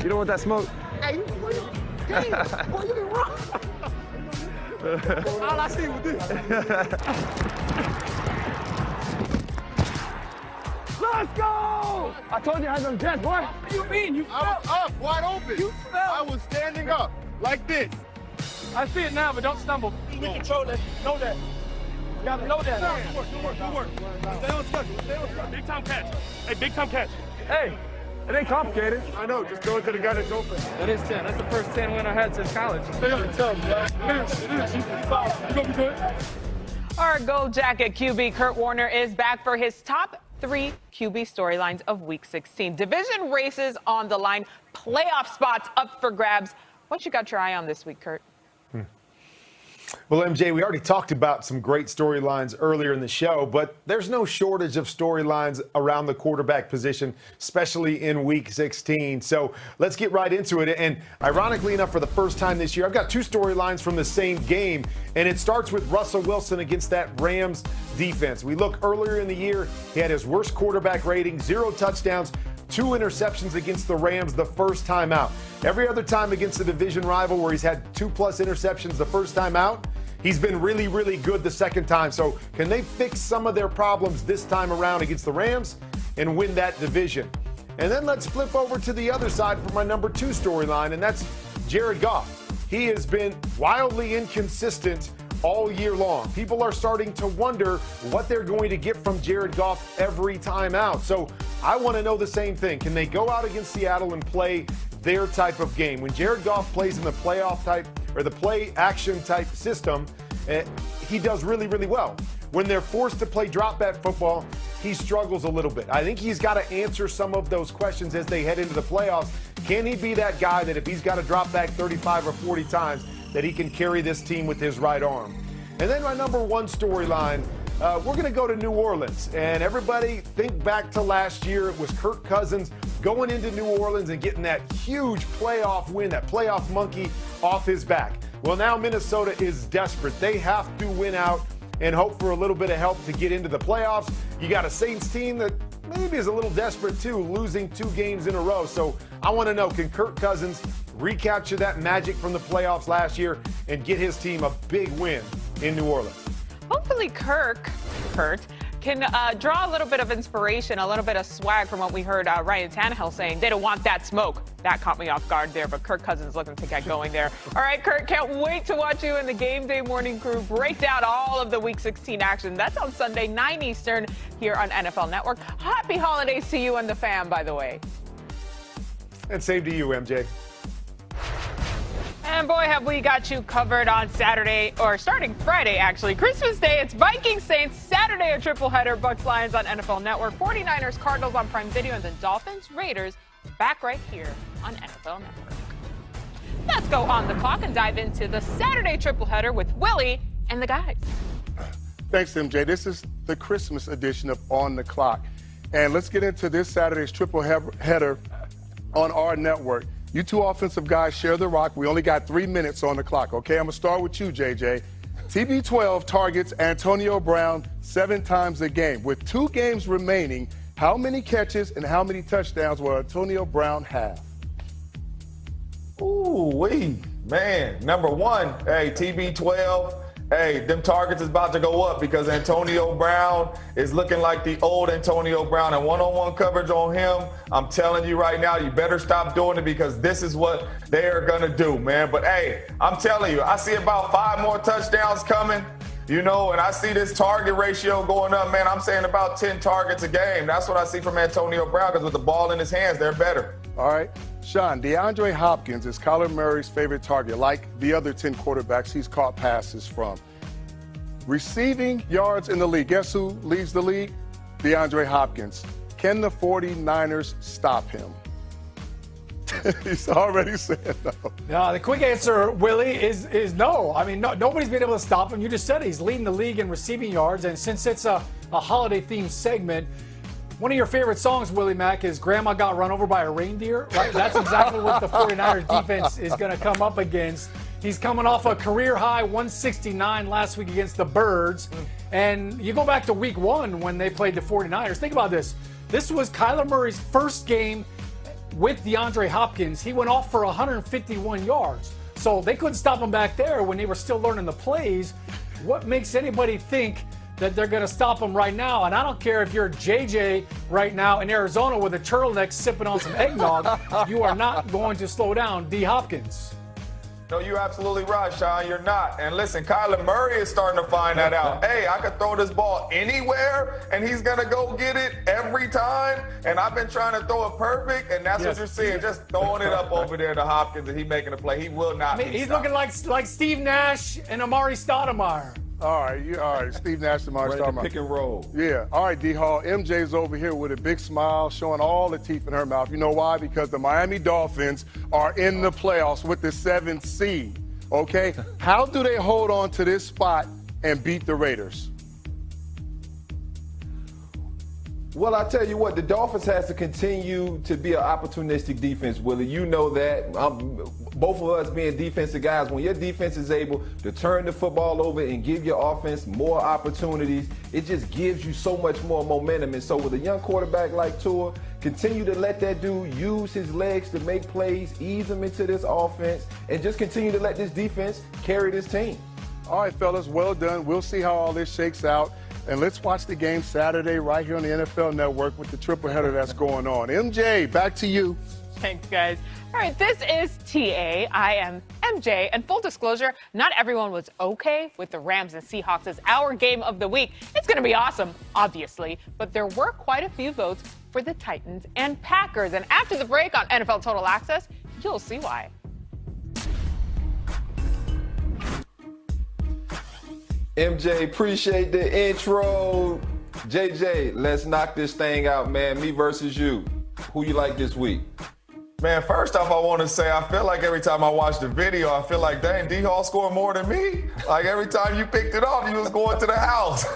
You don't want that smoke? Hey, damn, boy, you didn't run. All I see was this. Let's go! I told you I had them jets, boy. What do you mean? You I was up, wide open. You fell. I was standing up, like this. I see it now, but don't stumble. We control that. Know that. You gotta know that. Good work. Stay on schedule. Big time catch. Hey, big time catch. Hey, it ain't complicated. I know, just throw it to the guy that's open. That is 10. That's the first 10 win I had since college. Stay up and tell me, bro. You gonna be good? Our Gold Jacket QB Kurt Warner is back for his top 3 QB storylines of Week 16. Division races on the line, playoff spots up for grabs. What you got your eye on this week, Kurt? Well, MJ, we already talked about some great storylines earlier in the show, but there's no shortage of storylines around the quarterback position, especially in Week 16. So let's get right into it. And ironically enough, for the first time this year, I've got 2 storylines from the same game, and it starts with Russell Wilson against that Rams defense. We look earlier in the year, he had his worst quarterback rating, 0 touchdowns, 2 interceptions against the Rams the first time out. Every other time against a division rival where he's had 2+ interceptions the first time out, he's been really, really good the second time. So can they fix some of their problems this time around against the Rams and win that division? And then let's flip over to the other side for my number 2 storyline, and that's Jared Goff. He has been wildly inconsistent all year long. People are starting to wonder what they're going to get from Jared Goff every time out. So I want to know the same thing. Can they go out against Seattle and play their type of game? When Jared Goff plays in the playoff type or the play action type system, he does really, really well. When they're forced to play drop back football, he struggles a little bit. I think he's got to answer some of those questions as they head into the playoffs. Can he be that guy that if he's got to drop back 35 or 40 times, that he can carry this team with his right arm? And then my number 1 storyline, we're going to go to New Orleans. And everybody think back to last year. It was Kirk Cousins going into New Orleans and getting that huge playoff win, that playoff monkey off his back. Well, now Minnesota is desperate. They have to win out and hope for a little bit of help to get into the playoffs. You got a Saints team that maybe is a little desperate too, losing 2 games in a row. So I want to know, can Kirk Cousins recapture that magic from the playoffs last year and get his team a big win in New Orleans? Hopefully Kurt, can draw a little bit of inspiration, a little bit of swag from what we heard Ryan Tannehill saying. They don't want that smoke. That caught me off guard there, but Kirk Cousins looking to get going there. All right, Kurt, can't wait to watch you and the Game Day Morning Crew break down all of the Week 16 action. That's on Sunday, 9 Eastern, here on NFL Network. Happy holidays to you and the fam, by the way. And same to you, MJ. And boy, have we got you covered on Saturday, or starting Friday, actually. Christmas Day, it's Vikings Saints. Saturday, a triple header. Bucs Lions on NFL Network. 49ers Cardinals on Prime Video. And then Dolphins Raiders back right here on NFL Network. Let's go on the clock and dive into the Saturday triple header with Willie and the guys. Thanks, MJ. This is the Christmas edition of On the Clock. And let's get into this Saturday's triple header on our network. You 2 offensive guys share the rock. We only got 3 minutes on the clock, okay? I'm going to start with you, JJ. TB12 targets Antonio Brown 7 times a game. With 2 games remaining, how many catches and how many touchdowns will Antonio Brown have? Ooh-wee, man. Number 1, hey, TB12. Hey, them targets is about to go up because Antonio Brown is looking like the old Antonio Brown, and one-on-one coverage on him, I'm telling you right now, you better stop doing it because this is what they are going to do, man. But, hey, I'm telling you, I see about 5 more touchdowns coming, you know, and I see this target ratio going up, man. I'm saying about 10 targets a game. That's what I see from Antonio Brown because with the ball in his hands, they're better. All right. Sean, DeAndre Hopkins is Kyler Murray's favorite target, like the other 10 quarterbacks he's caught passes from. Receiving yards in the league. Guess who leads the league? DeAndre Hopkins. Can the 49ers stop him? He's already said no. No, the quick answer, Willie, is no. I mean, nobody's been able to stop him. You just said he's leading the league in receiving yards, and since it's a holiday-themed segment, one of your favorite songs, Willie Mack, is Grandma Got Run Over by a Reindeer, right? That's exactly what the 49ers defense is going to come up against. He's coming off a career-high 169 last week against the Birds. And you go back to week 1 when they played the 49ers. Think about this. This was Kyler Murray's first game with DeAndre Hopkins, he went off for 151 yards. So they couldn't stop him back there when they were still learning the plays. What makes anybody think that they're going to stop him right now? And I don't care if you're JJ right now in Arizona with a turtleneck sipping on some eggnog, you are not going to slow down D. Hopkins. No, you're absolutely right, Sean. You're not. And listen, Kyler Murray is starting to find that out. Hey, I could throw this ball anywhere, and he's going to go get it every time. And I've been trying to throw it perfect, and that's what you're seeing. Just throwing it up over there to Hopkins, and he making a play. He will not be He's stopped. looking like Steve Nash and Amari Stoudemire. All right, Steve Nash and Mark Starmer. Pick and roll. Yeah, all right, D-Hall. MJ's over here with a big smile, showing all the teeth in her mouth. You know why? Because the Miami Dolphins are in the playoffs with the 7th seed, okay? How do they hold on to this spot and beat the Raiders? Well, I tell you what, the Dolphins has to continue to be an opportunistic defense, Willie. You know that. Both of us being defensive guys, when your defense is able to turn the football over and give your offense more opportunities, it just gives you so much more momentum. And so with a young quarterback like Tua, continue to let that dude use his legs to make plays, ease him into this offense, and just continue to let this defense carry this team. All right, fellas, well done. We'll see how all this shakes out. And let's watch the game Saturday right here on the NFL Network with the triple header that's going on. MJ, back to you. Thanks, guys. All right, this is TA. I am MJ. And full disclosure, not everyone was okay with the Rams and Seahawks as our game of the week. It's going to be awesome, obviously. But there were quite a few votes for the Titans and Packers. And after the break on NFL Total Access, you'll see why. MJ, appreciate the intro. JJ, let's knock this thing out, man. Me versus you. Who you like this week? Man, first off, I want to say I feel like every time I watch the video, I feel like, dang, D-Hall scored more than me. Like every time you picked it off, you was going to the house.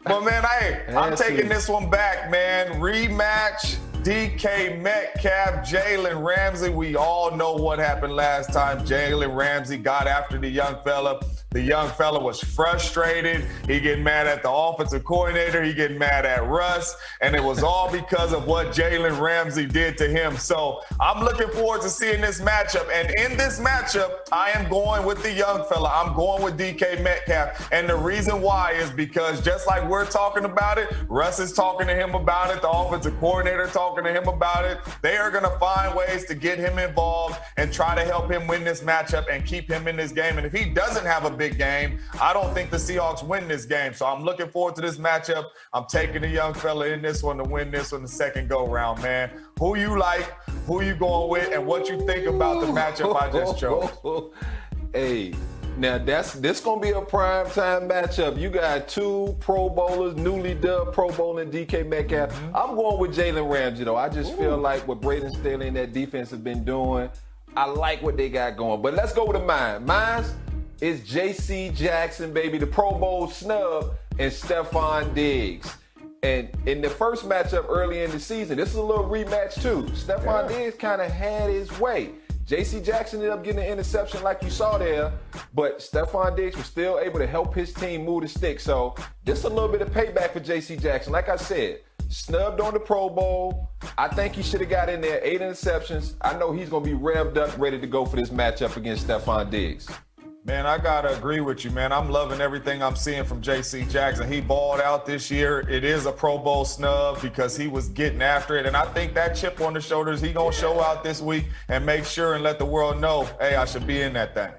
But man, hey, I'm taking this one back, man. Rematch. DK Metcalf, Jalen Ramsey. We all know what happened last time. Jalen Ramsey got after the young fella. The young fella was frustrated. He getting mad at the offensive coordinator. He getting mad at Russ. And it was all because of what Jalen Ramsey did to him. So I'm looking forward to seeing this matchup. And in this matchup, I am going with the young fella. I'm going with DK Metcalf. And the reason why is because just like we're talking about it, Russ is talking to him about it. The offensive coordinator talking to him about it. They are going to find ways to get him involved and try to help him win this matchup and keep him in this game. And if he doesn't have a big game, I don't think the Seahawks win this game. So I'm looking forward to this matchup. I'm taking the young fella in this one to win this one the second go round, man. Who you like, who you going with, and what you think about the matchup I just chose. Hey, now this gonna be a prime time matchup. You got two Pro Bowlers, newly dubbed Pro Bowler DK Metcalf. I'm going with Jalen Ramsey though. I just feel like what Braden Staley and that defense have been doing, I like what they got going. But let's go with mine. Mine is J.C. Jackson, baby, the Pro Bowl snub, and Stephon Diggs. And in the first matchup early in the season, this is a little rematch too. Stephon Diggs kind of had his way. J.C. Jackson ended up getting an interception like you saw there, but Stephon Diggs was still able to help his team move the stick. So just a little bit of payback for J.C. Jackson. Like I said, snubbed on the Pro Bowl. I think he should have got in there, 8 interceptions. I know he's going to be revved up, ready to go for this matchup against Stephon Diggs. Man, I got to agree with you, man. I'm loving everything I'm seeing from J.C. Jackson. He balled out this year. It is a Pro Bowl snub because he was getting after it. And I think that chip on the shoulders, he going to show out this week and make sure and let the world know, hey, I should be in that thing.